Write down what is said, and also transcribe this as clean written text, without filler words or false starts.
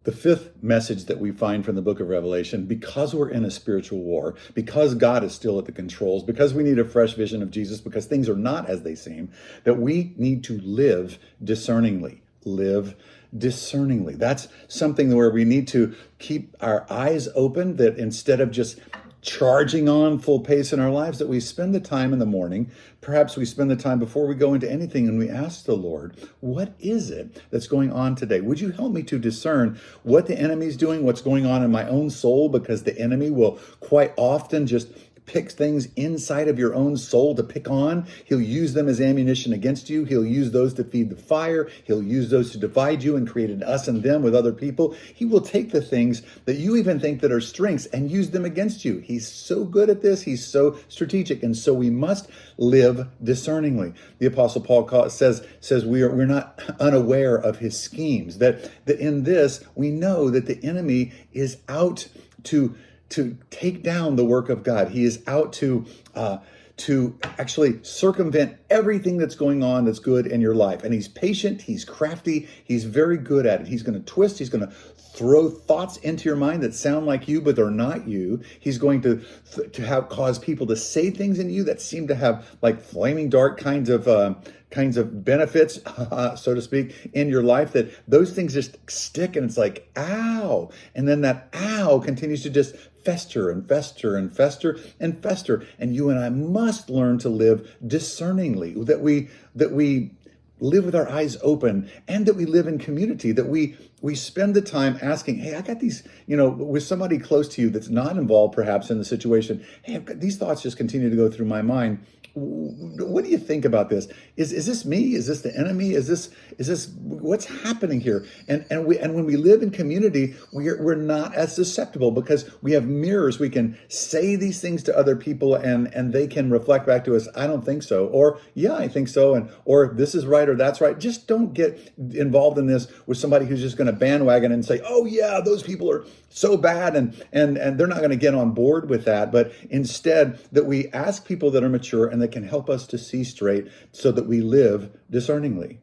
The fifth message that we find from the book of Revelation, because we're in a spiritual war, because God is still at the controls, because we need a fresh vision of Jesus, because things are not as they seem, that we need to live discerningly. Live discerningly. That's something where we need to keep our eyes open, that instead of just charging on full pace in our lives, that we spend the time in the morning, perhaps we spend the time before we go into anything, and we ask the Lord, what is it that's going on today? Would you help me to discern what the enemy's doing, what's going on in my own soul? Because the enemy will quite often just pick things inside of your own soul to pick on. He'll use them as ammunition against you. He'll use those to feed the fire. He'll use those to divide you and create an us and them with other people. He will take the things that you even think that are strengths and use them against you. He's so good at this. He's so strategic. And so we must live discerningly. The Apostle Paul says we're not unaware of his schemes, that in this we know that the enemy is out to take down the work of God. He is out to actually circumvent everything that's going on that's good in your life. And he's patient, he's crafty, he's very good at it. He's going to twist, he's going to throw thoughts into your mind that sound like you, but they're not you. He's going to cause people to say things in you that seem to have like flaming dark kinds of benefits, so to speak, in your life, that those things just stick, and it's like, ow. And then that ow continues to just fester and fester and fester and fester. And you and I must learn to live discerningly, that we live with our eyes open, and that we live in community, that we spend the time asking, hey, I got these, with somebody close to you that's not involved perhaps in the situation. Hey, these thoughts just continue to go through my mind. What do you think about this? Is this me? Is this the enemy? Is this what's happening here? And when we live in community, we're not as susceptible, because we have mirrors. We can say these things to other people, and they can reflect back to us, I don't think so, or yeah, I think so, or this is right or that's right. Just don't get involved in this with somebody who's just going to bandwagon and say, oh yeah, those people are so bad, and they're not going to get on board with that. But instead, that we ask people that are mature and that can help us to see straight, so that we live discerningly.